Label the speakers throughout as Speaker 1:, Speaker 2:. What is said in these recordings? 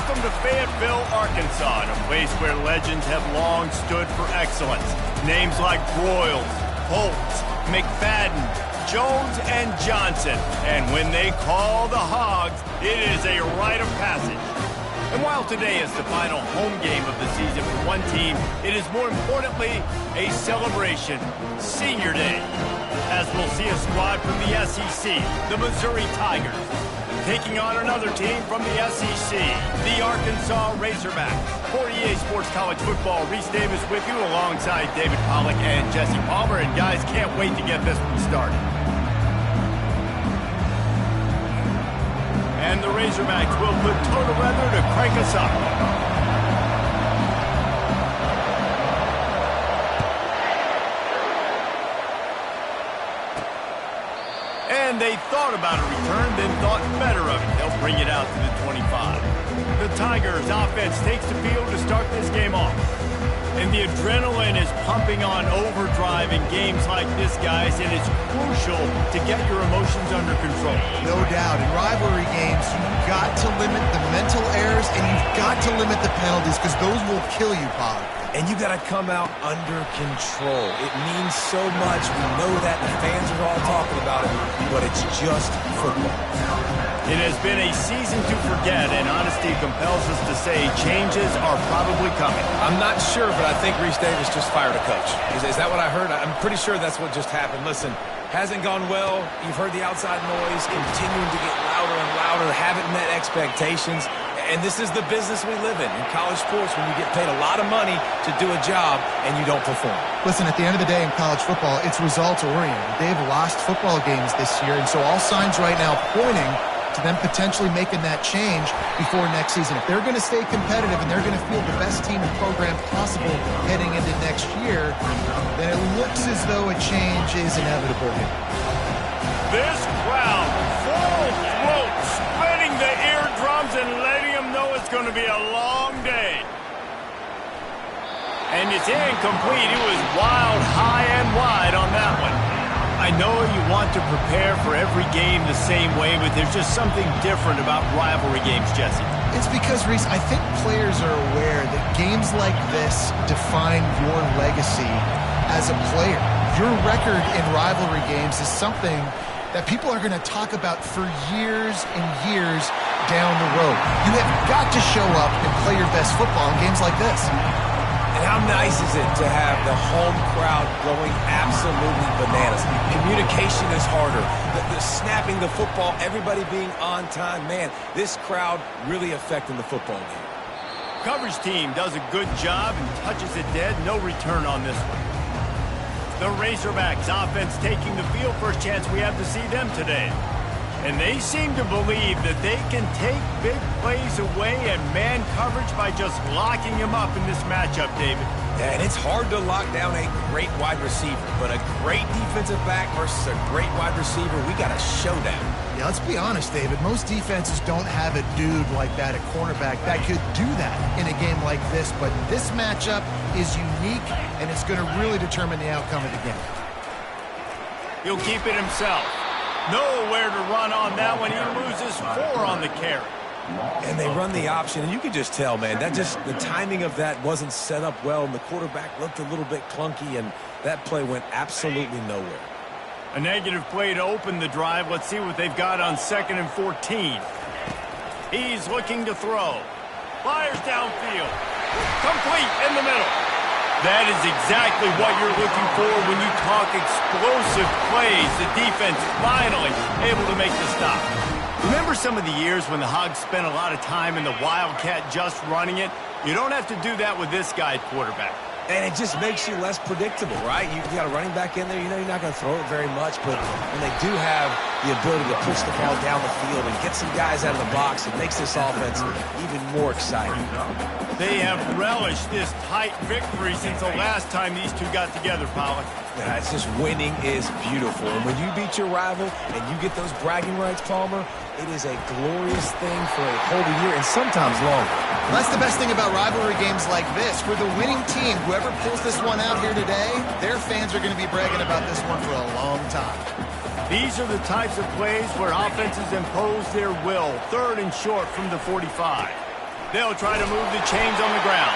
Speaker 1: Welcome to Fayetteville, Arkansas, a place where legends have long stood for excellence. Names like Broyles, Holtz, McFadden, Jones, and Johnson. And when they call the Hogs, it is a rite of passage. And while today is the final home game of the season for one team, it is more importantly a celebration, Senior Day, as we'll see a squad from the SEC, the Missouri Tigers, taking on another team from the SEC, the Arkansas Razorbacks. For EA Sports College Football, Reese Davis with you alongside David Pollack and Jesse Palmer. And guys, can't wait to get this one started. And the Razorbacks will put total weather to crank us up. And they thought about a return, then thought better of it. They'll bring it out to the 25. The Tigers offense takes the field to start this game off. And the adrenaline is pumping on overdrive in games like this, guys, and it's crucial to get your emotions under control.
Speaker 2: No doubt. In rivalry games, you've got to limit the mental errors, and you've got to limit the penalties, because those will kill you, Pollard.
Speaker 3: And you got to come out under control. It means so much. We know that. The fans are all talking about it, but it's just football.
Speaker 1: It has been a season to forget, and honesty compels us to say changes are probably coming.
Speaker 3: I'm not sure, but I think Reese Davis just fired a coach. Is that what I heard? I'm pretty sure that's what just happened. Listen, hasn't gone well. You've heard the outside noise continuing to get louder and louder. Haven't met expectations. And this is the business we live in college sports, when you get paid a lot of money to do a job and you don't perform.
Speaker 2: Listen, at the end of the day in college football, it's results-oriented. They've lost football games this year, and so all signs right now pointing to them potentially making that change before next season. If they're going to stay competitive and they're going to field the best team and program possible heading into next year, then it looks as though a change is inevitable here.
Speaker 1: This crowd, full throat, spreading the eardrums and letting them know it's going to be a long day. And it's incomplete. It was wild, high and wide on that one. I know you want to prepare for every game the same way, but there's just something different about rivalry games, Jesse.
Speaker 2: It's because, Reese, I think players are aware that games like this define your legacy as a player. Your record in rivalry games is something that people are going to talk about for years and years down the road. You have got to show up and play your best football in games like this.
Speaker 3: And how nice is it to have the home crowd going absolutely bananas? Communication is harder. The snapping the football, everybody being on time. Man, this crowd really affecting the football game.
Speaker 1: Coverage team does a good job and touches it dead. No return on this one. The Razorbacks offense taking the field. First chance we have to see them today. And they seem to believe that they can take big plays away and man coverage by just locking him up in this matchup, David.
Speaker 3: Yeah, and it's hard to lock down a great wide receiver, but a great defensive back versus a great wide receiver, we got a showdown.
Speaker 2: Yeah, let's be honest, David. Most defenses don't have a dude like that, a cornerback, that could do that in a game like this, but this matchup is unique, and it's going to really determine the outcome of the game.
Speaker 1: He'll keep it himself. Nowhere to run on that one. He loses 4 on the carry.
Speaker 3: And they run the option, and you can just tell, man, the timing of that wasn't set up well, and the quarterback looked a little bit clunky, and that play went absolutely nowhere.
Speaker 1: A negative play to open the drive. Let's see what they've got on 2nd and 14. He's looking to throw. Fires downfield. Complete in the middle. That is exactly what you're looking for when you talk explosive plays. The defense finally able to make the stop. Remember some of the years when the Hogs spent a lot of time in the Wildcat just running it? You don't have to do that with this guy at quarterback.
Speaker 3: And it just makes you less predictable, right? You got a running back in there. You know you're not going to throw it very much, but when they do have the ability to push the ball down the field and get some guys out of the box, it makes this offense even more exciting.
Speaker 1: They have relished this tight victory since the last time these two got together, Pollard.
Speaker 3: Yeah, it's just winning is beautiful. And when you beat your rival and you get those bragging rights, Palmer, it is a glorious thing for a whole year and sometimes longer.
Speaker 2: Well, that's the best thing about rivalry games like this. For the winning team, whoever pulls this one out here today, their fans are going to be bragging about this one for a long time.
Speaker 1: These are the types of plays where offenses impose their will. 3rd and short from the 45. They'll try to move the chains on the ground.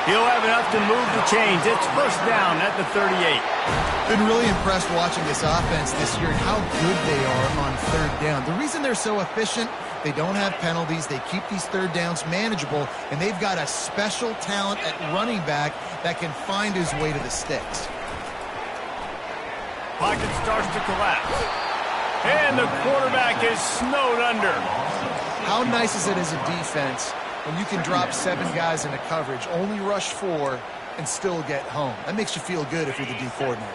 Speaker 1: He'll have enough to move the chains. It's first down at the 38.
Speaker 2: Been really impressed watching this offense this year and how good they are on third down. The reason they're so efficient, they don't have penalties. They keep these third downs manageable, and they've got a special talent at running back that can find his way to the sticks.
Speaker 1: Pocket starts to collapse. And the quarterback is snowed under.
Speaker 2: How nice is it as a defense when you can drop 7 guys into coverage, only rush 4, and still get home? That makes you feel good if you're the D coordinator.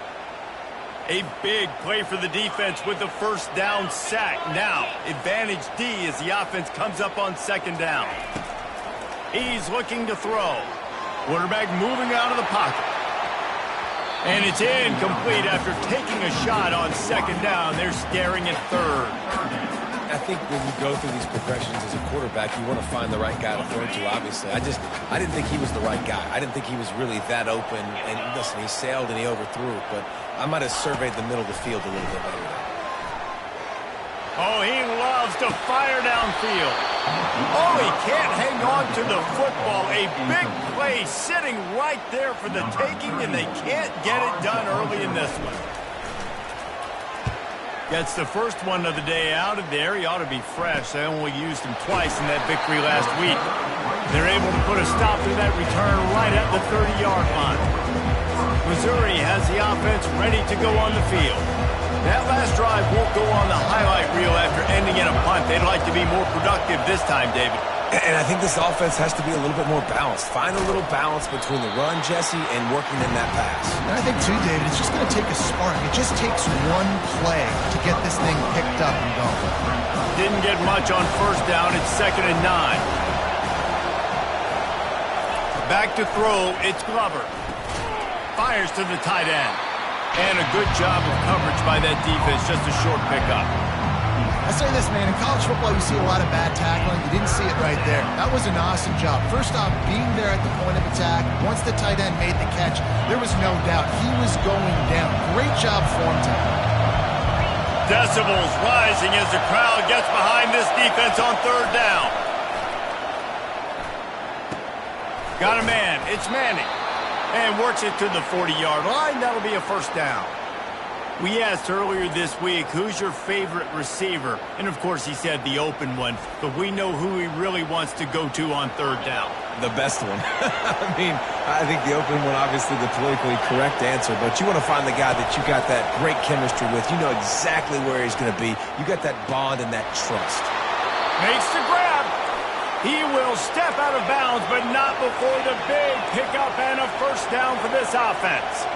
Speaker 1: A big play for the defense with the first down sack. Now, advantage D as the offense comes up on second down. He's looking to throw. Quarterback moving out of the pocket. And it's incomplete after taking a shot on second down. They're staring at third.
Speaker 3: I think when you go through these progressions as a quarterback, you want to find the right guy to throw to, obviously. I didn't think he was the right guy. I didn't think he was really that open. And listen, he sailed and he overthrew it, but I might have surveyed the middle of the field a little bit better.
Speaker 1: Oh, he loves to fire downfield. Oh, he can't hang on to the football. A big play sitting right there for the taking, and they can't get it done early in this one. Gets the first one of the day out of there. He ought to be fresh. They only used him twice in that victory last week. They're able to put a stop to that return right at the 30-yard line. Missouri has the offense ready to go on the field. That last drive won't go on the highlight reel after ending in a punt. They'd like to be more productive this time, David.
Speaker 3: And I think this offense has to be a little bit more balanced. Find a little balance between the run, Jesse, and working in that pass.
Speaker 2: And I think, too, David, it's just going to take a spark. It just takes one play to get this thing picked up and going.
Speaker 1: Didn't get much on first down. It's 2nd and 9. Back to throw. It's Glover. Fires to the tight end. And a good job of coverage by that defense. Just a short pickup.
Speaker 2: I say this, man, in college football you see a lot of bad tackling. You didn't see it right there. That was an awesome job. First off, being there at the point of attack. Once the tight end made the catch, there was no doubt he was going down. Great job form time.
Speaker 1: Decibels rising as the crowd gets behind this defense on third down. Got a man. It's Manning. And works it to the 40-yard line. That'll be a first down. We asked earlier this week, who's your favorite receiver? And, of course, he said the open one. But we know who he really wants to go to on third down.
Speaker 3: The best one. I think the open one, obviously the politically correct answer. But you want to find the guy that you got that great chemistry with. You know exactly where he's going to be. You got that bond and that trust.
Speaker 1: Makes the grab. He will step out of bounds, but not before the big pickup and a first down for this offense.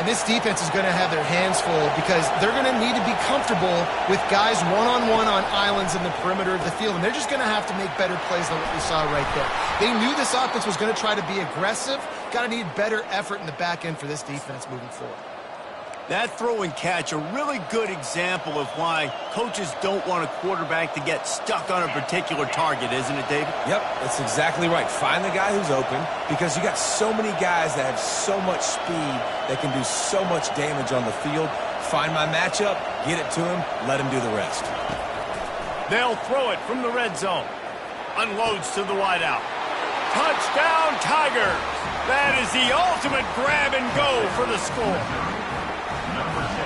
Speaker 2: And this defense is going to have their hands full because they're going to need to be comfortable with guys one-on-one on islands in the perimeter of the field. And they're just going to have to make better plays than what we saw right there. They knew this offense was going to try to be aggressive. Got to need better effort in the back end for this defense moving forward.
Speaker 1: That throw and catch, a really good example of why coaches don't want a quarterback to get stuck on a particular target, isn't it, David?
Speaker 3: Yep, that's exactly right. Find the guy who's open because you got so many guys that have so much speed that can do so much damage on the field. Find my matchup, get it to him, let him do the rest.
Speaker 1: They'll throw it from the red zone. Unloads to the wideout. Touchdown, Tigers! That is the ultimate grab and go for the score.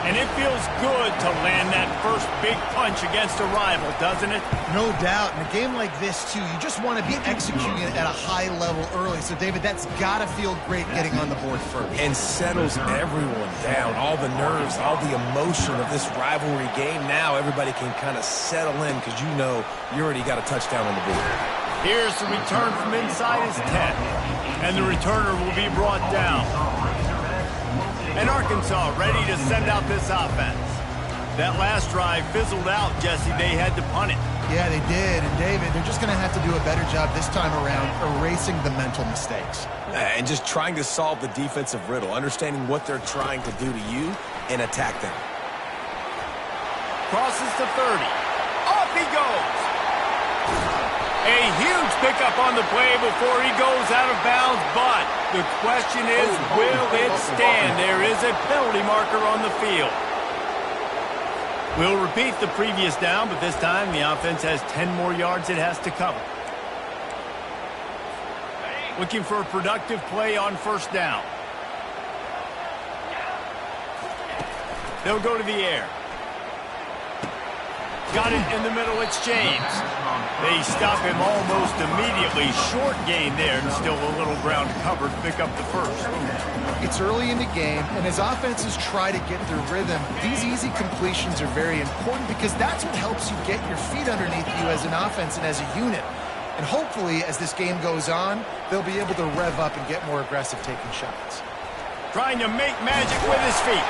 Speaker 1: And it feels good to land that first big punch against a rival, doesn't it?
Speaker 2: No doubt. In a game like this, too, you just want to be executing it at a high level early. So, David, that's got to feel great getting on the board first.
Speaker 3: And settles everyone down. All the nerves, all the emotion of this rivalry game. Now everybody can kind of settle in because you know you already got a touchdown on the board.
Speaker 1: Here's the return from inside his 10. And the returner will be brought down. And Arkansas ready to send out this offense. That last drive fizzled out, Jesse. They had to punt it.
Speaker 2: Yeah, they did. And, David, they're just going to have to do a better job this time around erasing the mental mistakes.
Speaker 3: And just trying to solve the defensive riddle, understanding what they're trying to do to you and attack them.
Speaker 1: Crosses to 30. Off he goes. A huge pickup on the play before he goes out of bounds, but the question is, will it stand? There is a penalty marker on the field. We'll repeat the previous down, but this time the offense has 10 more yards it has to cover. Looking for a productive play on first down. They'll go to the air. Got it in the middle. It's James. They stop him almost immediately. Short gain there, and still a little ground covered. Pick up the first.
Speaker 2: It's early in the game, and as offenses try to get their rhythm, these easy completions are very important because that's what helps you get your feet underneath you as an offense and as a unit. And hopefully, as this game goes on, they'll be able to rev up and get more aggressive taking shots.
Speaker 1: Trying to make magic with his feet.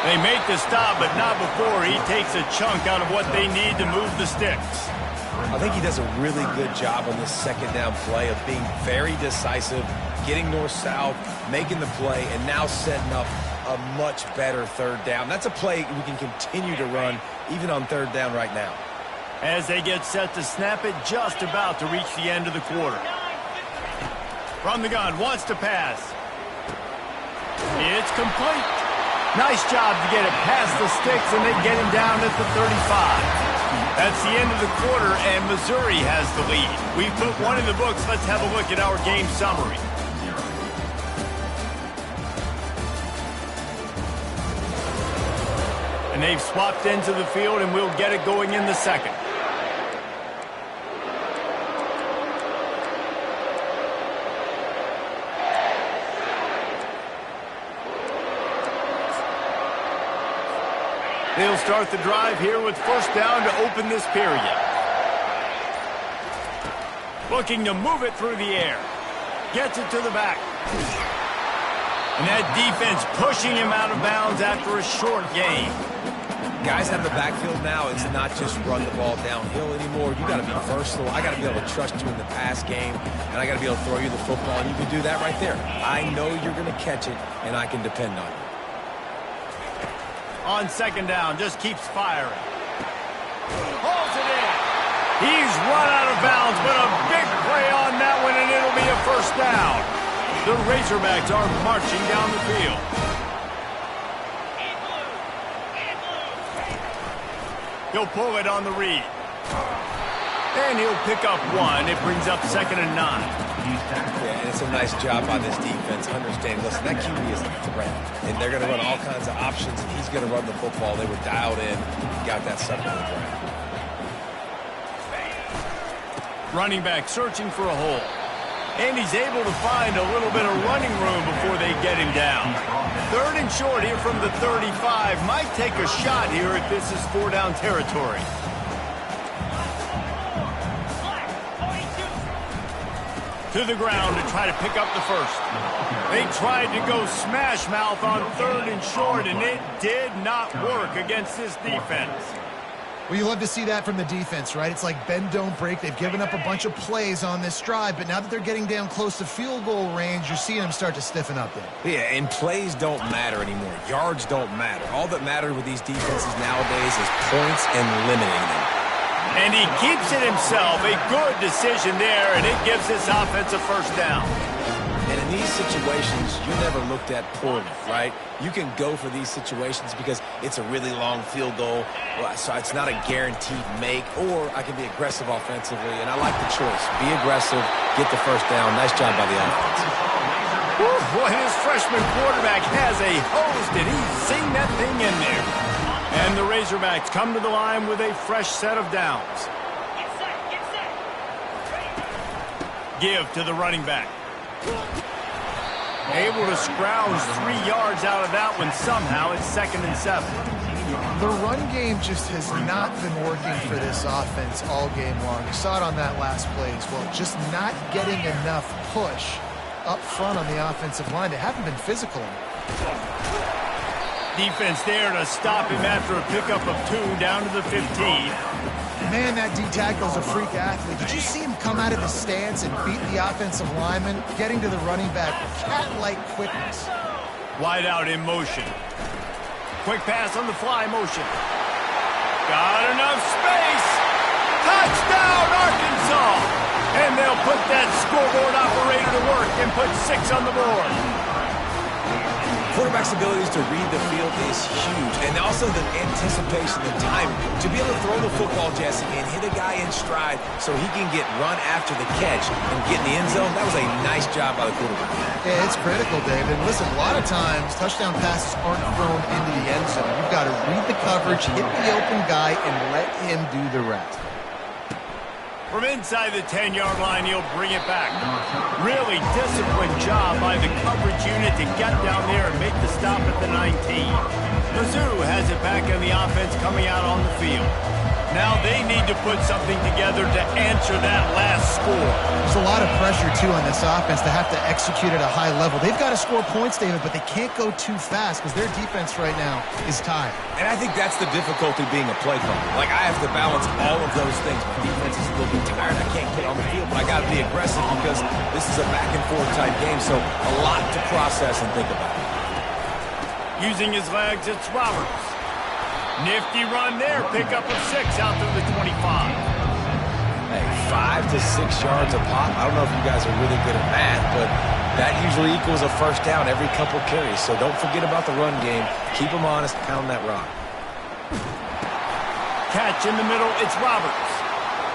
Speaker 1: They make the stop, but not before he takes a chunk out of what they need to move the sticks.
Speaker 3: I think he does a really good job on this second down play of being very decisive, getting north-south, making the play, and now setting up a much better third down. That's a play we can continue to run even on third down right now.
Speaker 1: As they get set to snap it, just about to reach the end of the quarter. From the gun, wants to pass. It's complete. Nice job to get it past the sticks, and they get him down at the 35. That's the end of the quarter, and Missouri has the lead. We've put one in the books. Let's have a look at our game summary. And they've swapped into the field, and we'll get it going in the second. They'll start the drive here with first down to open this period. Looking to move it through the air. Gets it to the back. And that defense pushing him out of bounds after a short gain.
Speaker 3: Guys have the backfield now. It's not just run the ball downhill anymore. You got to be versatile. I got to be able to trust you in the pass game, and I got to be able to throw you the football, and you can do that right there. I know you're going to catch it, and I can depend on you.
Speaker 1: On second down, just keeps firing. Holds it in. He's run out of bounds, but a big play on that one, and it'll be a first down. The Razorbacks are marching down the field. He'll pull it on the read. And he'll pick up one. It brings up 2nd and 9.
Speaker 3: Yeah, and it's a nice job by this defense. Understand, listen, that QB is a threat. And they're going to run all kinds of options, and he's going to run the football. They were dialed in, got that sucker on the ground.
Speaker 1: Running back searching for a hole. And he's able to find a little bit of running room before they get him down. 3rd and short here from the 35. Might take a shot here if this is 4-down territory. To the ground to try to pick up the first. They tried to go smash mouth on 3rd and short, and it did not work against this defense.
Speaker 2: Well, you love to see that from the defense, right? It's like bend, don't break. They've given up a bunch of plays on this drive, but now that they're getting down close to field goal range, you're seeing them start to stiffen up there.
Speaker 3: Yeah, and plays don't matter anymore. Yards don't matter. All that matters with these defenses nowadays is points and limiting them.
Speaker 1: And he keeps it himself. A good decision there, and it gives this offense a first down.
Speaker 3: And in these situations, you never looked at poorly, right? You can go for these situations because it's a really long field goal, so it's not a guaranteed make, or I can be aggressive offensively, and I like the choice. Be aggressive, get the first down. Nice job by the offense.
Speaker 1: Woo, boy, his freshman quarterback has a hose. Did he sing that thing in there? And the Razorbacks come to the line with a fresh set of downs. Give to the running back. Able to scrounge 3 yards out of that one somehow. It's 2nd and 7.
Speaker 2: The run game just has not been working for this offense all game long. You saw it on that last play as well. Just not getting enough push up front on the offensive line. They haven't been physical enough.
Speaker 1: Defense there to stop him after a pickup of 2 down to the 15.
Speaker 2: Man, that D-tackle's a freak athlete. Did you see him come out of the stance and beat the offensive lineman, getting to the running back with cat-like quickness?
Speaker 1: Wide out in motion. Quick pass on the fly motion. Got enough space. Touchdown, Arkansas! And they'll put that scoreboard operator to work and put 6 on the board.
Speaker 3: quarterback's abilities to read the field is huge. And also the anticipation, the timing. To be able to throw the football, Jesse, and hit a guy in stride so he can get run after the catch and get in the end zone, that was a nice job by the quarterback.
Speaker 2: Yeah, it's critical, David. And listen, a lot of times, touchdown passes aren't thrown into the end zone. You've got to read the coverage, hit the open guy, and let him do the rest.
Speaker 1: From inside the 10-yard line, he'll bring it back. Really disciplined job by the coverage unit to get down there and make the stop at the 19. Mizzou has it back in the offense coming out on the field. Now they need to put something together to answer that last score.
Speaker 2: There's a lot of pressure, too, on this offense to have to execute at a high level. They've got to score points, David, but they can't go too fast because their defense right now is tied.
Speaker 3: And I think that's the difficulty being a play caller. Like, I have to balance all of those things. My defense is a little bit tired. I can't get on the field, but I got to be aggressive because this is a back-and-forth type game, so a lot to process and think about.
Speaker 1: Using his legs, it's Roberts. Nifty run there. Pickup of 6 out through the 25.
Speaker 3: Hey, 5 to 6 yards a pop. I don't know if you guys are really good at math, but that usually equals a first down every couple carries. So don't forget about the run game. Keep them honest. Pound that rock.
Speaker 1: Catch in the middle. It's Roberts.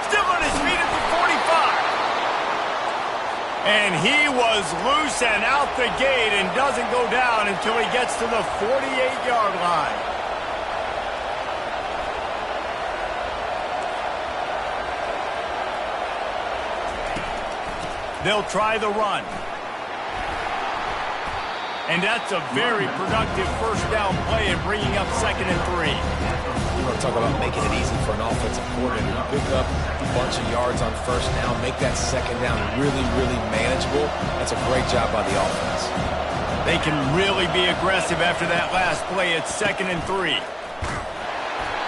Speaker 1: Still on his feet at the 45. And he was loose and out the gate and doesn't go down until he gets to the 48-yard line. They'll try the run. And that's a very productive first down play and bringing up 2nd and 3.
Speaker 3: You want to talk about making it easy for an offensive coordinator to pick up a bunch of yards on first down, make that second down really, really manageable. That's a great job by the offense.
Speaker 1: They can really be aggressive after that last play. It's 2nd and 3.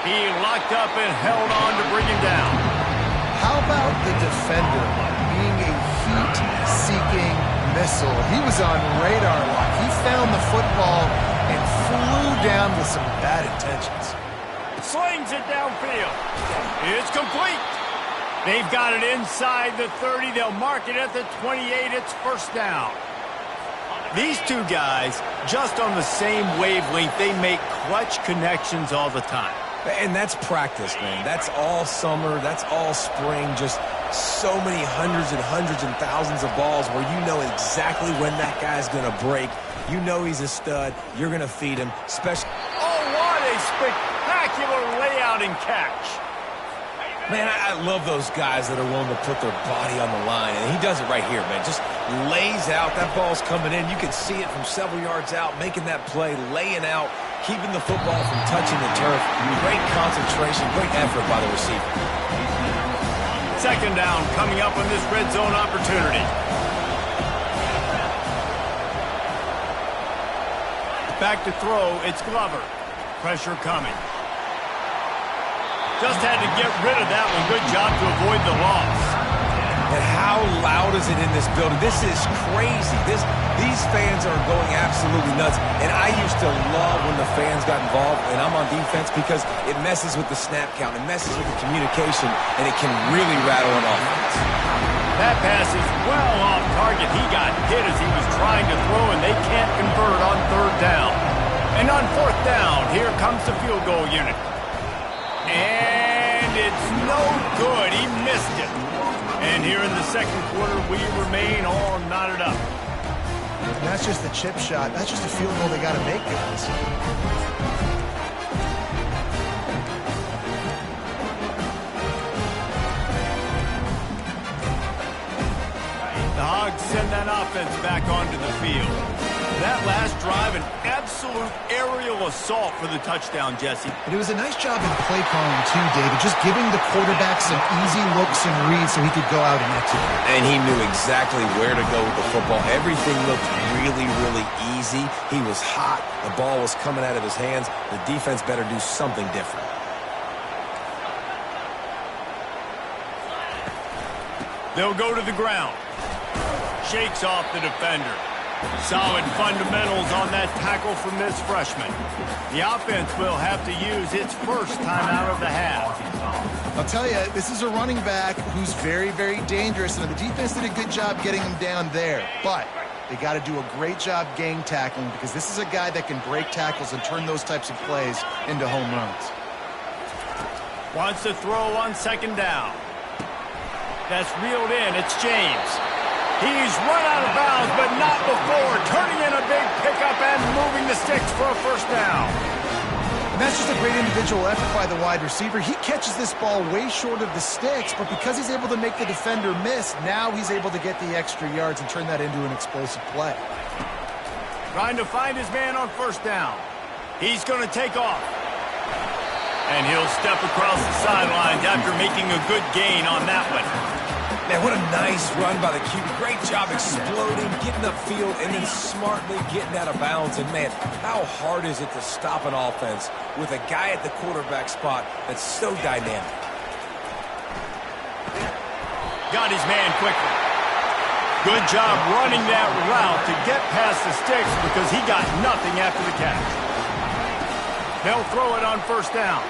Speaker 1: He locked up and held on to bring him down.
Speaker 2: How about the defender being a heat-seeking missile? He was on radar lock. He found the football and flew down with some bad intentions.
Speaker 1: Slings it downfield. It's complete. They've got it inside the 30. They'll mark it at the 28. It's first down. These two guys, just on the same wavelength, they make clutch connections all the time.
Speaker 3: And that's practice, man. That's all summer. That's all spring. Just so many hundreds and thousands of balls where you know exactly when that guy's going to break. You know he's a stud. You're going to feed him.
Speaker 1: Oh, what a spectacular layout and catch.
Speaker 3: Man, I love those guys that are willing to put their body on the line. And he does it right here, man. Just lays out. That ball's coming in. You can see it from several yards out, making that play, laying out, keeping the football from touching the turf. Great concentration, great effort by the receiver.
Speaker 1: Second down coming up on this red zone opportunity. Back to throw, it's Glover. Pressure coming. Just had to get rid of that one. Good job to avoid the loss.
Speaker 3: And how loud is it in this building? This is crazy. These fans are going absolutely nuts. And I used to love when the fans got involved, and I'm on defense, because it messes with the snap count. It messes with the communication, and it can really rattle an offense.
Speaker 1: That pass is well off target. He got hit as he was trying to throw, and they can't convert on third down. And on fourth down, here comes the field goal unit. And it's no good. He missed it. And here in the second quarter, we remain all knotted up.
Speaker 2: And that's just the chip shot. That's just a field goal they got to make, guys.
Speaker 1: The Hogs send that offense back onto the field. That last drive, an absolute aerial assault for the touchdown, Jesse.
Speaker 2: And it was a nice job in play calling, too, David, just giving the quarterback some easy looks and reads so he could go out and execute.
Speaker 3: And he knew exactly where to go with the football. Everything looked really, really easy. He was hot. The ball was coming out of his hands. The defense better do something different.
Speaker 1: They'll go to the ground. Shakes off the defender. Solid fundamentals on that tackle from this freshman. The offense will have to use its first timeout of the half.
Speaker 2: I'll tell you, this is a running back who's very, very dangerous, and the defense did a good job getting him down there. But They got to do a great job gang tackling because this is a guy that can break tackles and turn those types of plays into home runs.
Speaker 1: Wants to throw on second down. That's reeled in. It's James. He's run out of bounds, but not before turning in a big pickup and moving the sticks for a first down.
Speaker 2: And that's just a great individual effort by the wide receiver. He catches this ball way short of the sticks, but because he's able to make the defender miss, now he's able to get the extra yards and turn that into an explosive play.
Speaker 1: Trying to find his man on first down. He's going to take off. And he'll step across the sidelines after making a good gain on that one.
Speaker 3: Man, what a nice run by the QB. Great job exploding, getting upfield, and then smartly getting out of bounds. And, man, how hard is it to stop an offense with a guy at the quarterback spot that's so dynamic?
Speaker 1: Got his man quickly. Good job running that route to get past the sticks because he got nothing after the catch. They'll throw it on first down.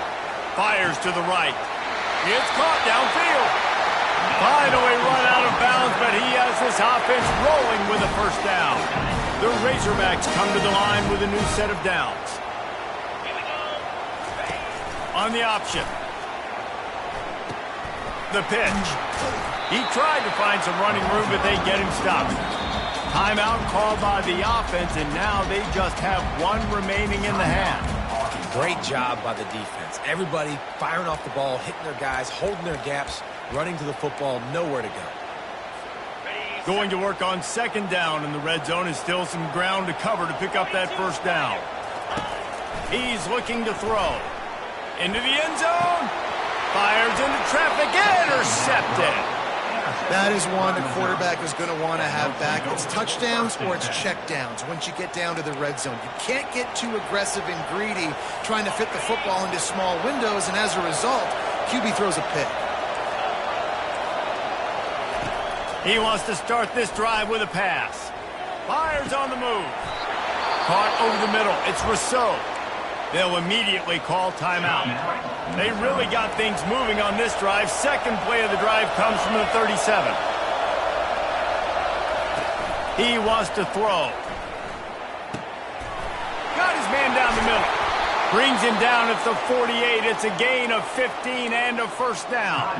Speaker 1: Fires to the right. It's caught downfield. Finally run out of bounds, but he has this offense rolling with a first down. The Razorbacks come to the line with a new set of downs. On the option. The pitch. He tried to find some running room, but they get him stopped. Timeout called by the offense, and now they just have one remaining in the half.
Speaker 3: Great job by the defense. Everybody firing off the ball, hitting their guys, holding their gaps, running to the football, nowhere to go.
Speaker 1: Going to work on second down, and the red zone is still some ground to cover to pick up that first down. He's looking to throw. Into the end zone. Fires into traffic. Intercepted.
Speaker 2: That is one the quarterback is going to want to have back. It's touchdowns or it's checkdowns once you get down to the red zone. You can't get too aggressive and greedy trying to fit the football into small windows, and as a result, QB throws a pick.
Speaker 1: He wants to start this drive with a pass. Fires on the move. Caught over the middle. It's Rousseau. They'll immediately call timeout. They really got things moving on this drive. Second play of the drive comes from the 37. He wants to throw. Got his man down the middle. Brings him down at the 48. It's a gain of 15 and a first down.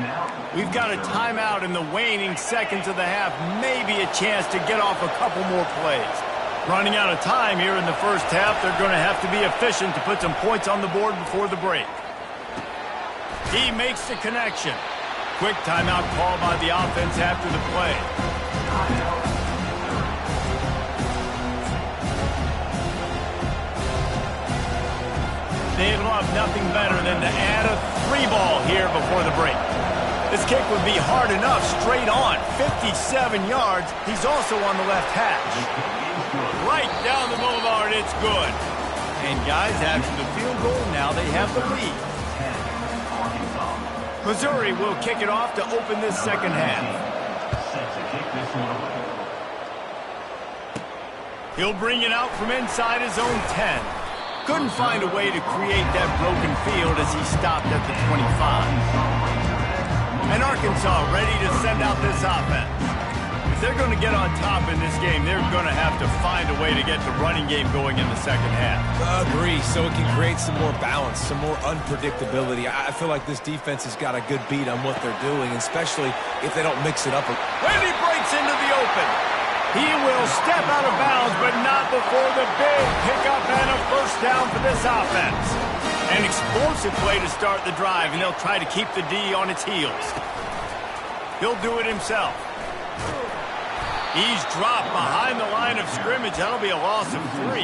Speaker 1: We've got a timeout in the waning seconds of the half. Maybe a chance to get off a couple more plays. Running out of time here in the first half. They're going to have to be efficient to put some points on the board before the break. He makes the connection. Quick timeout call by the offense after the play. They'd love nothing better than to add a 3-ball here before the break. This kick would be hard enough straight on. 57 yards. He's also on the left hash. Right down the boulevard, it's good. And guys, after the field goal, now they have the lead. Missouri will kick it off to open this second half. He'll bring it out from inside his own 10. Couldn't find a way to create that broken field as he stopped at the 25. And Arkansas ready to send out this offense. If they're going to get on top in this game, they're going to have to find a way to get the running game going in the second half.
Speaker 3: Agree, so it can create some more balance, some more unpredictability. I feel like this defense has got a good beat on what they're doing, especially if they don't mix it up.
Speaker 1: When he breaks into the open, he will step out of bounds, but not before the big pickup and a first down for this offense. An explosive play to start the drive, and they'll try to keep the D on its heels. He'll do it himself. He's dropped behind the line of scrimmage. That'll be a loss of 3.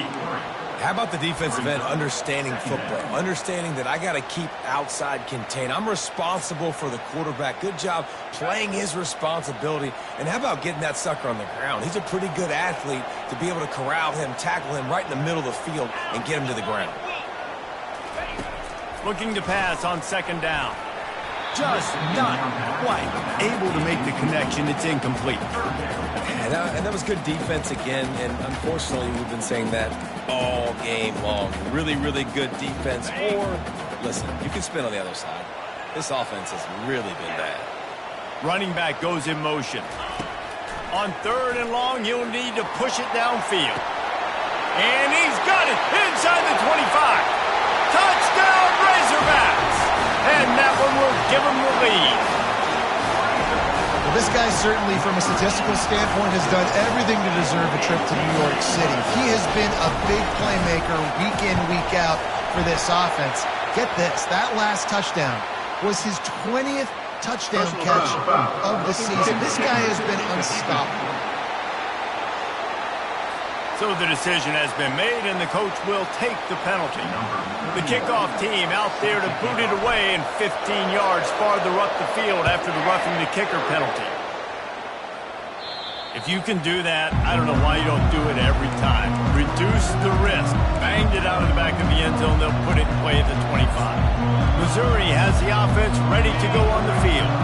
Speaker 3: How about the defensive end understanding football, understanding that I got to keep outside contained. I'm responsible for the quarterback. Good job playing his responsibility. And how about getting that sucker on the ground? He's a pretty good athlete to be able to corral him, tackle him right in the middle of the field, and get him to the ground.
Speaker 1: Looking to pass on second down. Just not quite able to make the connection. It's incomplete.
Speaker 3: And that was good defense again, and unfortunately we've been saying that all game long. Really, really good defense. Or, listen, you can spin on the other side. This offense has really been bad.
Speaker 1: Running back goes in motion. On 3rd and long, you'll need to push it downfield. And he's got it inside the 25. Touchdown, Razorbacks! And that one will give him the lead.
Speaker 2: Well, this guy certainly, from a statistical standpoint, has done everything to deserve a trip to New York City. He has been a big playmaker week in, week out for this offense. Get this, that last touchdown was his 20th touchdown catch of the season. This guy has been unstoppable.
Speaker 1: So the decision has been made, and the coach will take the penalty. The kickoff team out there to boot it away and 15 yards farther up the field after the roughing the kicker penalty. If you can do that, I don't know why you don't do it every time. Reduce the risk. Banged it out of the back of the end zone. They'll put it in play at the 25. Missouri has the offense ready to go on the field.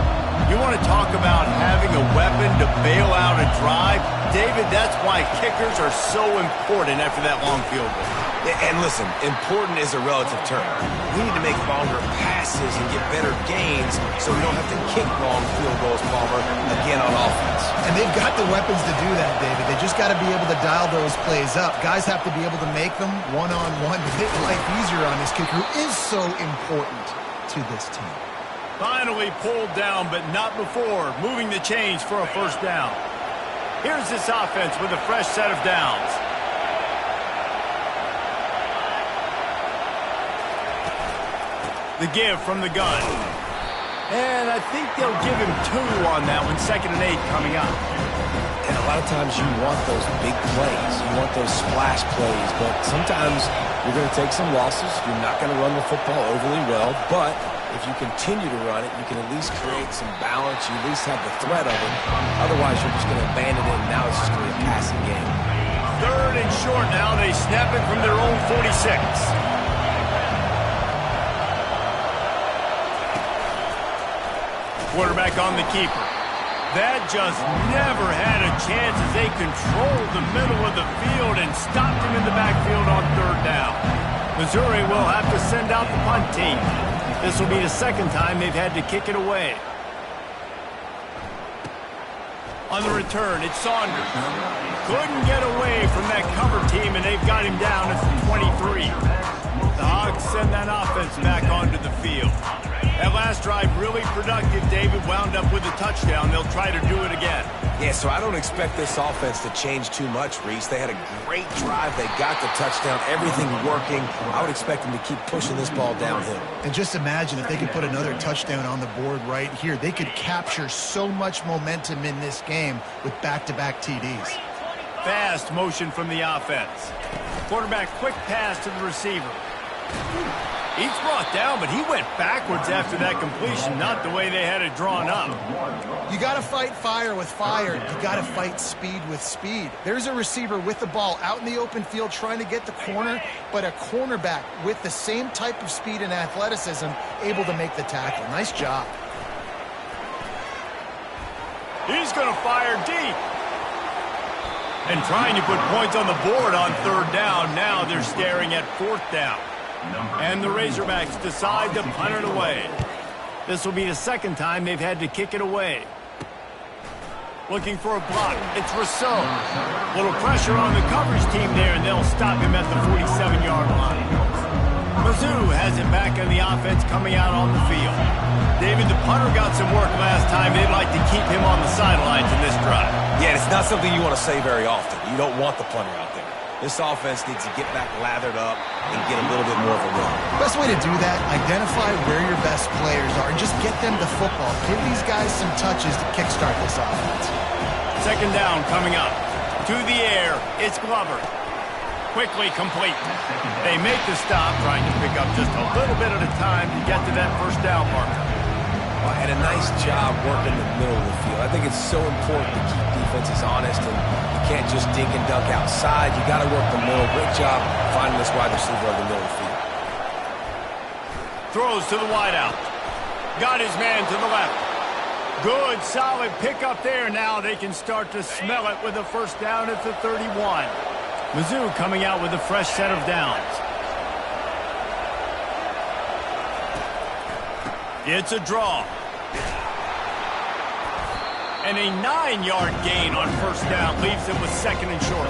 Speaker 1: You want to talk about having a weapon to bail out a drive? David, that's why kickers are so important after that long field goal.
Speaker 3: And listen, important is a relative term. We need to make longer passes and get better gains so we don't have to kick long field goals, Palmer, again on offense.
Speaker 2: And they've got the weapons to do that, David. They just got to be able to dial those plays up. Guys have to be able to make them one-on-one to make life easier on this kicker, who is so important to this team.
Speaker 1: Finally pulled down, but not before moving the chains for a first down. Here's this offense with a fresh set of downs. The give from the gun. And I think they'll give him 2 on that one. 2nd and 8 coming up.
Speaker 3: And a lot of times you want those big plays. You want those splash plays. But sometimes you're going to take some losses. You're not going to run the football overly well. But if you continue to run it, you can at least create some balance. You at least have the threat of it. Otherwise, you're just going to abandon it, and now it's just going to be a passing game.
Speaker 1: 3rd and short now. They snap it from their own 46. Quarterback on the keeper. That just never had a chance as they controlled the middle of the field and stopped him in the backfield on 3rd down. Missouri will have to send out the punt team. This will be the 2nd time they've had to kick it away. On the return, it's Saunders. Couldn't get away from that cover team, and they've got him down at the 23. The Hogs send that offense back onto the field. That last drive really productive. David wound up with a touchdown. They'll try to do it again.
Speaker 3: Yeah, so I don't expect this offense to change too much, Reese. They had a great drive. They got the touchdown. Everything working. I would expect them to keep pushing this ball downhill.
Speaker 2: And just imagine if they could put another touchdown on the board right here. They could capture so much momentum in this game with back-to-back TDs.
Speaker 1: Fast motion from the offense. Quarterback quick pass to the receiver. He's brought down, but he went backwards after that completion, not the way they had it drawn up.
Speaker 2: You got to fight fire with fire. You got to fight speed with speed. There's a receiver with the ball out in the open field trying to get the corner, but a cornerback with the same type of speed and athleticism able to make the tackle. Nice job.
Speaker 1: He's going to fire deep. And trying to put points on the board on 3rd down. Now they're staring at 4th down. And the Razorbacks decide to punt it away. This will be the 2nd time they've had to kick it away. Looking for a block. It's Rousseau. Little pressure on the coverage team there, and they'll stop him at the 47-yard line. Mizzou has it back on the offense coming out on the field. David, the punter got some work last time. They'd like to keep him on the sidelines in this drive.
Speaker 3: Yeah, it's not something you want to say very often. You don't want the punter out there. This offense needs to get back lathered up and get a little bit more of a run.
Speaker 2: Best way to do that, identify where your best players are and just get them the football. Give these guys some touches to kickstart this offense.
Speaker 1: 2nd down coming up. To the air, it's Glover. Quickly complete. They make the stop, trying to pick up just a little bit at a time to get to that 1st down marker.
Speaker 3: Well, and a nice job working the middle of the field. I think it's so important to keep defenses honest, and you can't just dink and dunk outside. You got to work the middle. Great job finding this wide receiver on the middle of the field.
Speaker 1: Throws to the wideout. Got his man to the left. Good, solid pickup there. Now they can start to smell it with a 1st down at the 31. Mizzou coming out with a fresh set of downs. It's a draw. And a 9-yard gain on first down leaves him with second and short.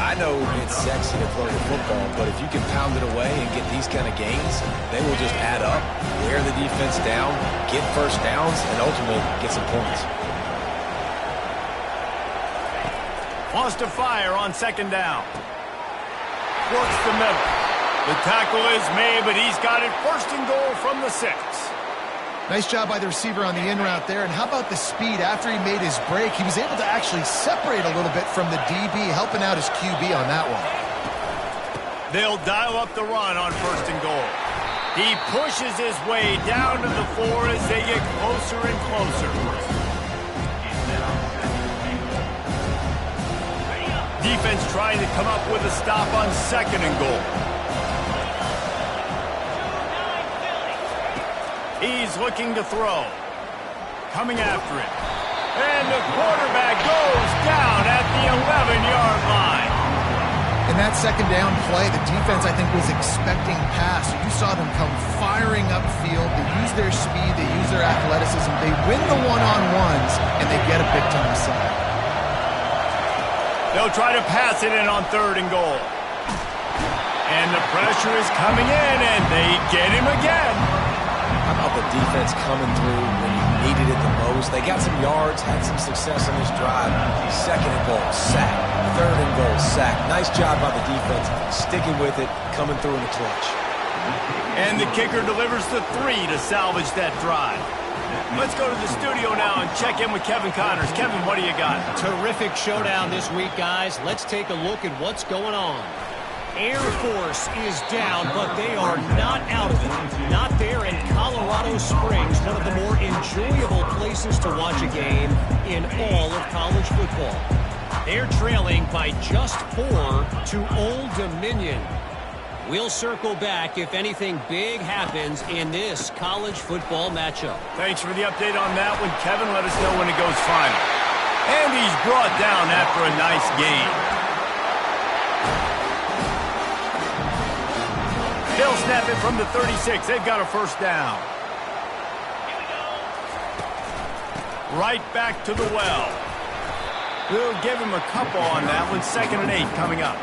Speaker 3: I know it's sexy to throw the football, but if you can pound it away and get these kind of gains, they will just add up, wear the defense down, get first downs, and ultimately get some points.
Speaker 1: Wants to fire on second down. Works the middle. The tackle is made, but he's got it first and goal from the 6.
Speaker 2: Nice job by the receiver on the in route there. And how about the speed? After he made his break, he was able to actually separate a little bit from the DB, helping out his QB on that one.
Speaker 1: They'll dial up the run on first and goal. He pushes his way down to the 4 as they get closer and closer. Defense trying to come up with a stop on second and goal. He's looking to throw. Coming after it. And the quarterback goes down at the 11-yard line.
Speaker 2: In that second down play, the defense, I think, was expecting pass. You saw them come firing upfield. They use their speed. They use their athleticism. They win the one-on-ones, and they get a big-time sack.
Speaker 1: They'll try to pass it in on third and goal. And the pressure is coming in, and they get him again.
Speaker 3: How about the defense coming through when you needed it the most? They got some yards, had some success on this drive. Second and goal, sack. Third and goal, sack. Nice job by the defense, sticking with it, coming through in the clutch.
Speaker 1: And the kicker delivers the 3 to salvage that drive. Let's go to the studio now and check in with Kevin Connors. Kevin, what do you got?
Speaker 4: Terrific showdown this week, guys. Let's take a look at what's going on. Air Force is down, but they are not out of it. Not there in Colorado Springs, one of the more enjoyable places to watch a game in all of college football. They're trailing by just 4 to Old Dominion. We'll circle back if anything big happens in this college football matchup.
Speaker 1: Thanks for the update on that one, Kevin. Let us know when it goes final. And he's brought down after a nice game. They'll snap it from the 36. They've got a first down. Right back to the well. We'll give him a couple on that one. 2nd and 8 coming up.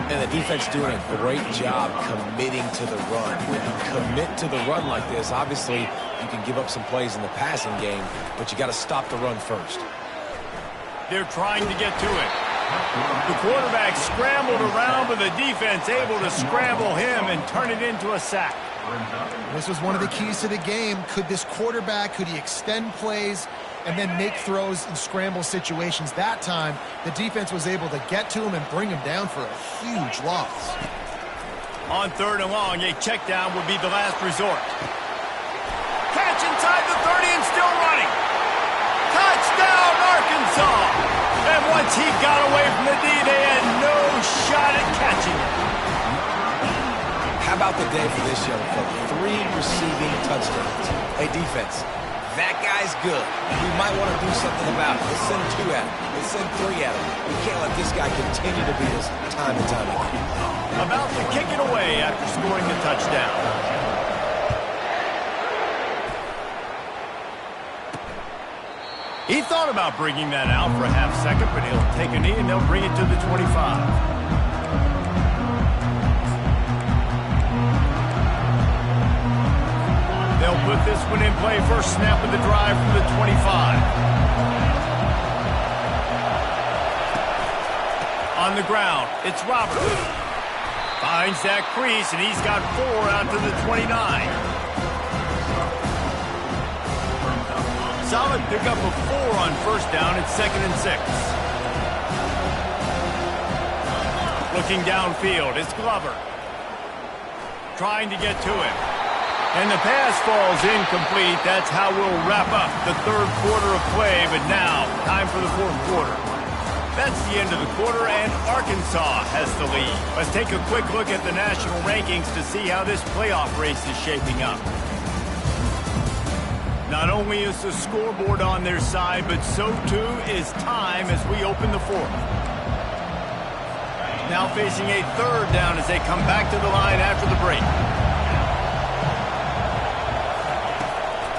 Speaker 3: And the defense doing a great job committing to the run. When you commit to the run like this, obviously you can give up some plays in the passing game, but you got to stop the run first.
Speaker 1: They're trying to get to it. The quarterback scrambled around, but the defense able to scramble him and turn it into a sack.
Speaker 2: This was one of the keys to the game. Could this quarterback, could he extend plays and then make throws in scramble situations? That time, the defense was able to get to him and bring him down for a huge loss.
Speaker 1: On 3rd and long, a check down would be the last resort. Catch inside the 30 and still running. Touchdown, Arkansas! And once he got away from the D, they had no shot at catching it.
Speaker 3: How about the day for this young fella? 3 receiving touchdowns. Hey, defense, that guy's good. We might want to do something about it. Let's send 2 at him. Let's send 3 at him. We can't let this guy continue to beat us time and time again.
Speaker 1: About to kick it away after scoring the touchdown. He thought about bringing that out for a half second, but he'll take a knee and they'll bring it to the 25. They'll put this one in play. First snap of the drive from the 25. On the ground, it's Roberts. Finds that crease, and he's got 4 out to the 29. Solid pickup of 4 on first down. It's 2nd and 6. Looking downfield, it's Glover. Trying to get to it. And the pass falls incomplete. That's how we'll wrap up the 3rd quarter of play. But now, time for the 4th quarter. That's the end of the quarter, and Arkansas has the lead. Let's take a quick look at the national rankings to see how this playoff race is shaping up. Not only is the scoreboard on their side, but so too is time as we open the 4th. Now facing a 3rd down as they come back to the line after the break.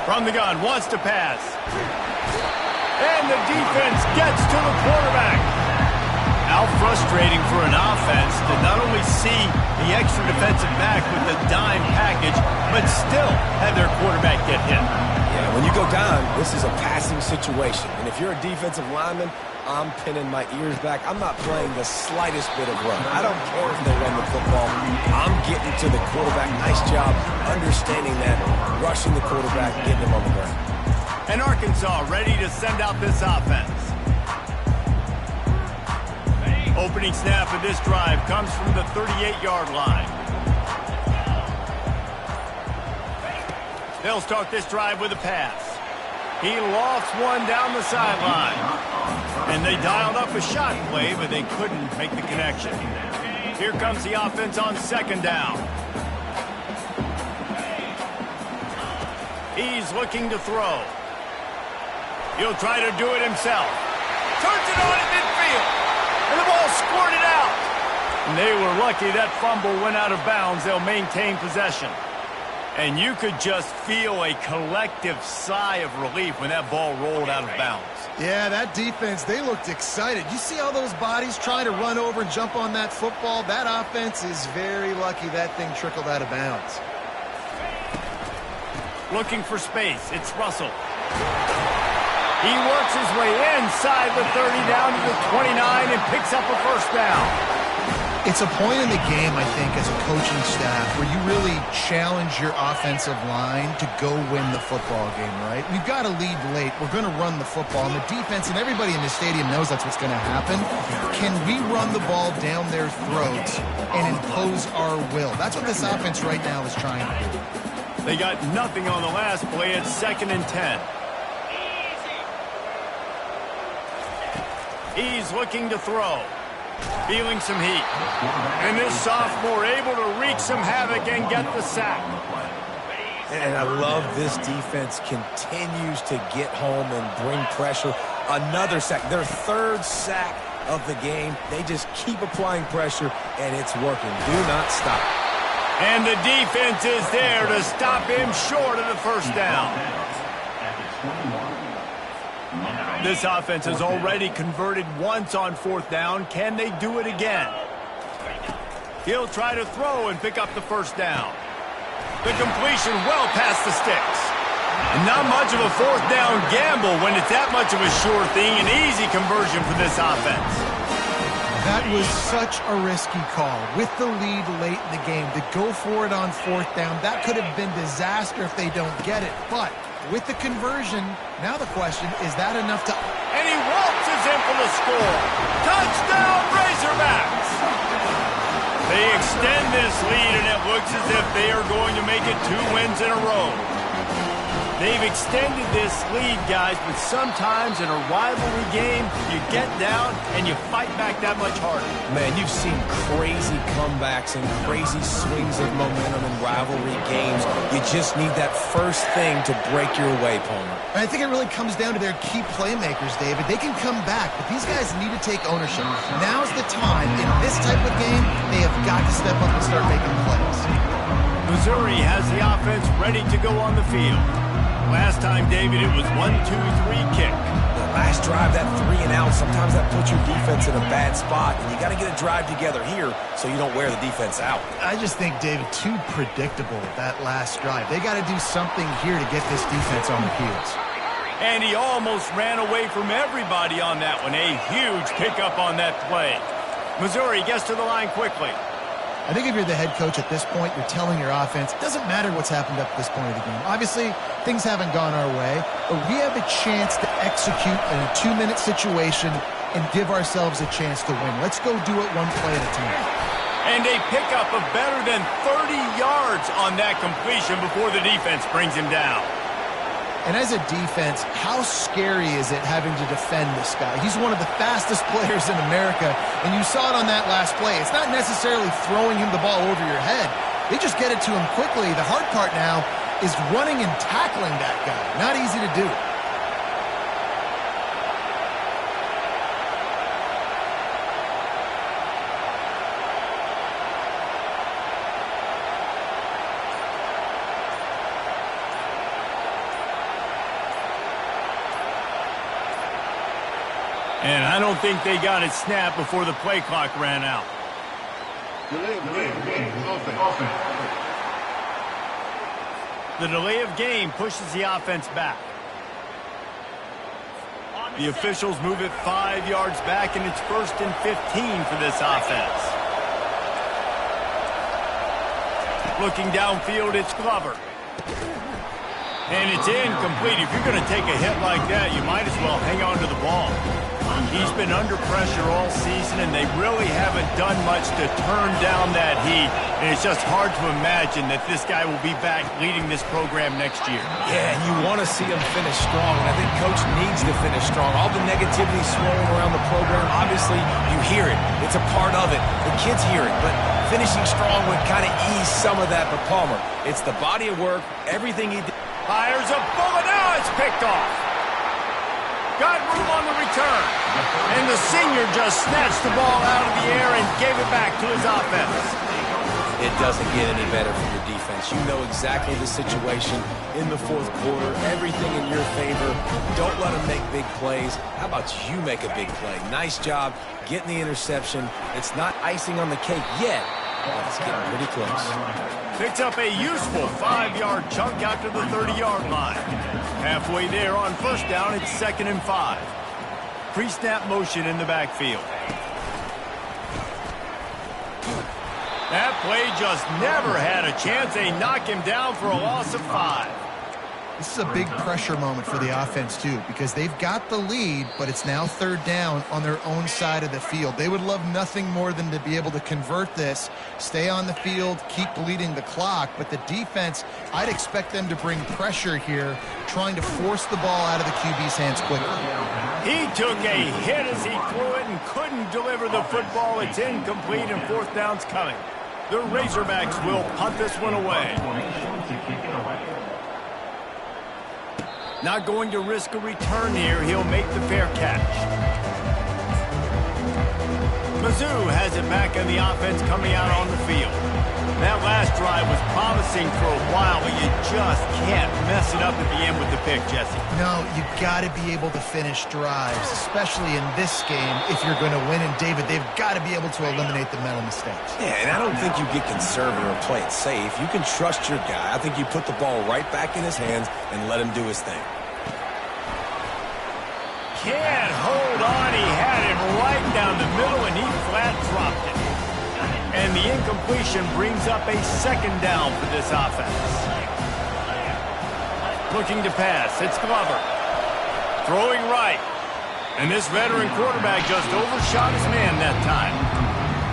Speaker 1: From the gun, wants to pass. And the defense gets to the quarterback. How frustrating for an offense to not only see the extra defensive back with the dime package, but still have their quarterback get hit.
Speaker 3: Yeah, when you go down, this is a passing situation. And if you're a defensive lineman, I'm pinning my ears back. I'm not playing the slightest bit of run. I don't care if they run the football. I'm getting to the quarterback. Nice job understanding that, rushing the quarterback, getting him on the ground.
Speaker 1: And Arkansas ready to send out this offense. Opening snap of this drive comes from the 38-yard line. They'll start this drive with a pass. He lofts one down the sideline. And they dialed up a shot play, but they couldn't make the connection. Here comes the offense on second down. He's looking to throw. He'll try to do it himself. Turns it on at midfield. And the ball squirted out. And they were lucky that fumble went out of bounds. They'll maintain possession. And you could just feel a collective sigh of relief when that ball rolled out of bounds.
Speaker 2: Yeah, that defense, they looked excited. You see all those bodies trying to run over and jump on that football? That offense is very lucky that thing trickled out of bounds.
Speaker 1: Looking for space. It's Russell. He works his way inside the 30 down to the 29 and picks up a first down.
Speaker 2: It's a point in the game, I think, as a coaching staff where you really challenge your offensive line to go win the football game, right? We've got to lead late. We're going to run the football. And the defense and everybody in the stadium knows that's what's going to happen. Can we run the ball down their throats and impose our will? That's what this offense right now is trying to do.
Speaker 1: They got nothing on the last play. It's 2nd and 10. He's looking to throw. Feeling some heat. And this sophomore able to wreak some havoc and get the sack.
Speaker 3: And I love this defense continues to get home and bring pressure. Another sack. Their 3rd sack of the game. They just keep applying pressure, and it's working. Do not stop.
Speaker 1: And the defense is there to stop him short of the first down. This offense has already converted once on 4th down. Can they do it again? He'll try to throw and pick up the first down. The completion well past the sticks. And not much of a 4th down gamble when it's that much of a sure thing. An easy conversion for this offense.
Speaker 2: That was such a risky call. With the lead late in the game, to go for it on 4th down, that could have been disaster if they don't get it. But with the conversion, now the question, is that enough to...
Speaker 1: And he waltzes in for the score. Touchdown, Razorbacks! They extend this lead, and it looks as if they are going to make it 2 wins in a row. They've extended this lead, guys, but sometimes in a rivalry game, you get down and you fight back that much harder.
Speaker 3: Man, you've seen crazy comebacks and crazy swings of momentum in rivalry games. You just need that first thing to break your way, Palmer.
Speaker 2: I think it really comes down to their key playmakers, David. They can come back, but these guys need to take ownership. Now's the time. In this type of game, they have got to step up and start making plays.
Speaker 1: Missouri has the offense ready to go on the field. Last time, David, it was 1-2-3 kick.
Speaker 3: The last drive, that 3 and out, sometimes that puts your defense in a bad spot, and you got to get a drive together here so you don't wear the defense out.
Speaker 2: I just think, David, too predictable, that last drive. They got to do something here to get this defense on their heels.
Speaker 1: And he almost ran away from everybody on that one. A huge pickup on that play. Missouri gets to the line quickly.
Speaker 2: I think if you're the head coach at this point, you're telling your offense, it doesn't matter what's happened up to this point of the game. Obviously, things haven't gone our way, but we have a chance to execute in a 2-minute situation and give ourselves a chance to win. Let's go do it one play at a time.
Speaker 1: And a pickup of better than 30 yards on that completion before the defense brings him down.
Speaker 2: And as a defense, how scary is it having to defend this guy? He's one of the fastest players in America, and you saw it on that last play. It's not necessarily throwing him the ball over your head. They just get it to him quickly. The hard part now is running and tackling that guy. Not easy to do.
Speaker 1: And I don't think they got it snapped before the play clock ran out. The delay of game pushes the offense back. The officials move it 5 yards back, and it's 1st and 15 for this offense. Looking downfield, it's Glover. And it's incomplete. If you're going to take a hit like that, you might as well hang on to the ball. He's been under pressure all season, and they really haven't done much to turn down that heat. And it's just hard to imagine that this guy will be back leading this program next year.
Speaker 3: Yeah, and you want to see him finish strong, and I think Coach needs to finish strong. All the negativity swirling around the program, obviously, you hear it. It's a part of it. The kids hear it, but finishing strong would kind of ease some of that for Palmer. It's the body of work, everything he did.
Speaker 1: Fires a bullet. Now it's picked off. Got room on the return. And the senior just snatched the ball out of the air and gave it back to his offense.
Speaker 3: It doesn't get any better for your defense. You know exactly the situation in the fourth quarter. Everything in your favor. Don't let them make big plays. How about you make a big play? Nice job getting the interception. It's not icing on the cake yet, but it's getting pretty close.
Speaker 1: Picks up a useful 5-yard chunk out to the 30-yard line. Halfway there on 1st down, it's 2nd and 5. Pre-snap motion in the backfield. That play just never had a chance. They knock him down for a loss of 5.
Speaker 2: This is a big pressure moment for the offense, too, because they've got the lead, but it's now 3rd down on their own side of the field. They would love nothing more than to be able to convert this, stay on the field, keep bleeding the clock, but the defense, I'd expect them to bring pressure here, trying to force the ball out of the QB's hands quickly.
Speaker 1: He took a hit as he threw it and couldn't deliver the football. It's incomplete, and 4th down's coming. The Razorbacks will punt this one away. Not going to risk a return here. He'll make the fair catch. Mizzou has it back on the offense coming out on the field. That last drive was promising for a while, but you just can't mess it up at the end with the pick, Jesse.
Speaker 2: No, you got to be able to finish drives, especially in this game if you're going to win. And, David, they've got to be able to eliminate the mental mistakes.
Speaker 3: Yeah, and I don't think you get conservative or play it safe. You can trust your guy. I think you put the ball right back in his hands and let him do his thing.
Speaker 1: Can't hold on. He had him right down the middle, and he flat dropped it. And the incompletion brings up a 2nd down for this offense. Looking to pass. It's Glover. Throwing right. And this veteran quarterback just overshot his man that time.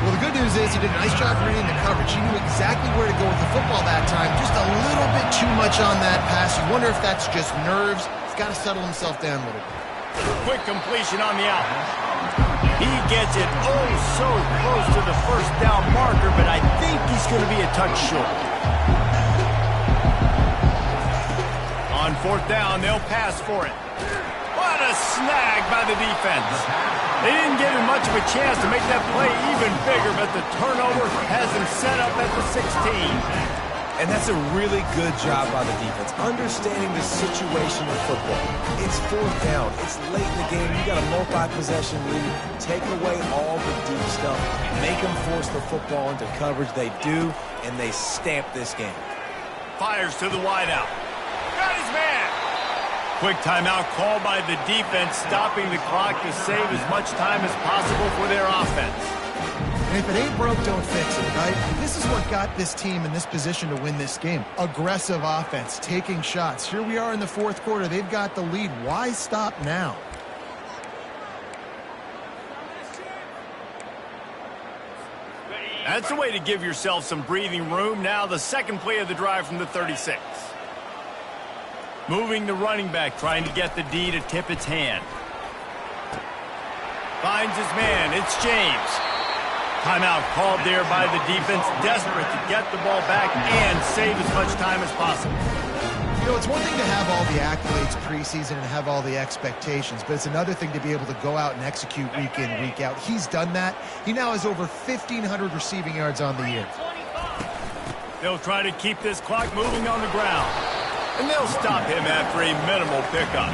Speaker 2: Well, the good news is he did a nice job reading the coverage. He knew exactly where to go with the football that time. Just a little bit too much on that pass. You wonder if that's just nerves. He's got to settle himself down a little bit.
Speaker 1: Quick completion on the out. He gets it oh so close to the 1st down marker, but I think he's going to be a touch short. On 4th down, they'll pass for it. What a snag by the defense. They didn't give him much of a chance to make that play even bigger, but the turnover has him set up at the 16.
Speaker 3: And that's a really good job by the defense, understanding the situation of football. It's 4th down. It's late in the game. You got a multi-possession lead. Take away all the deep stuff. Make them force the football into coverage. They do, and they stamp this game.
Speaker 1: Fires to the wideout. Got his man. Quick timeout called by the defense, stopping the clock to save as much time as possible for their offense.
Speaker 2: And if it ain't broke, don't fix it, right? This is what got this team in this position to win this game. Aggressive offense, taking shots. Here we are in the 4th quarter. They've got the lead. Why stop now?
Speaker 1: That's a way to give yourself some breathing room. Now the 2nd play of the drive from the 36. Moving the running back, trying to get the D to tip its hand. Finds his man. It's James. Timeout called there by the defense, desperate to get the ball back and save as much time as possible.
Speaker 2: You know, it's one thing to have all the accolades preseason and have all the expectations, but it's another thing to be able to go out and execute week in, week out. He's done that. He now has over 1,500 receiving yards on the year.
Speaker 1: They'll try to keep this clock moving on the ground, and they'll stop him after a minimal pickup.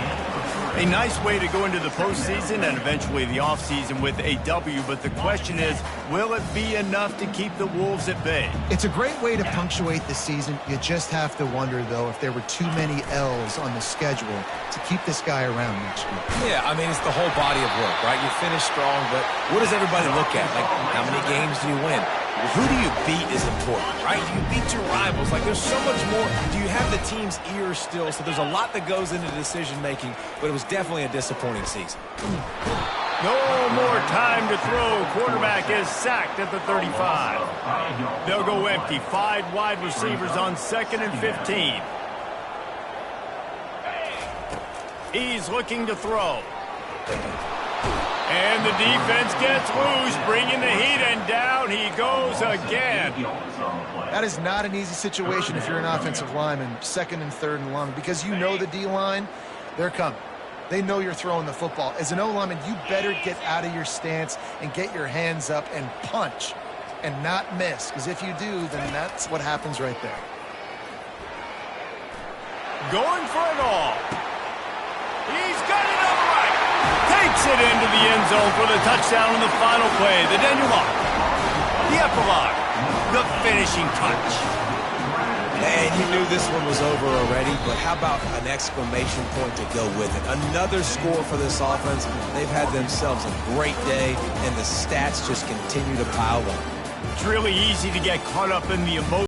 Speaker 1: A nice way to go into the postseason and eventually the offseason with a W, but the question is, will it be enough to keep the Wolves at bay?
Speaker 2: It's a great way to punctuate the season. You just have to wonder, though, if there were too many L's on the schedule to keep this guy around next year.
Speaker 3: Yeah, I mean, it's the whole body of work, right? You finish strong, but what does everybody look at? Like, how many games do you win? Who do you beat is important, right? Do you beat your rivals? Like, there's so much more. Do you have the team's ear still? So there's a lot that goes into decision-making, but it was definitely a disappointing season.
Speaker 1: No more time to throw. Quarterback is sacked at the 35. They'll go empty. 5 wide receivers on 2nd and 15. He's looking to throw. And the defense gets loose, bringing the heat, and down he goes again.
Speaker 2: That is not an easy situation if you're an offensive lineman, 2nd and 3rd and long, because you know the D-line, they're coming. They know you're throwing the football. As an O-lineman, you better get out of your stance and get your hands up and punch and not miss, because if you do, then that's what happens right there.
Speaker 1: Going for it all. He's got it upright. Takes it into the end zone for the touchdown on the final play. The denouement, the epilogue, the finishing touch.
Speaker 3: And you knew this one was over already, but how about an exclamation point to go with it? Another score for this offense. They've had themselves a great day, and the stats just continue to pile up.
Speaker 1: It's really easy to get caught up in the emotion.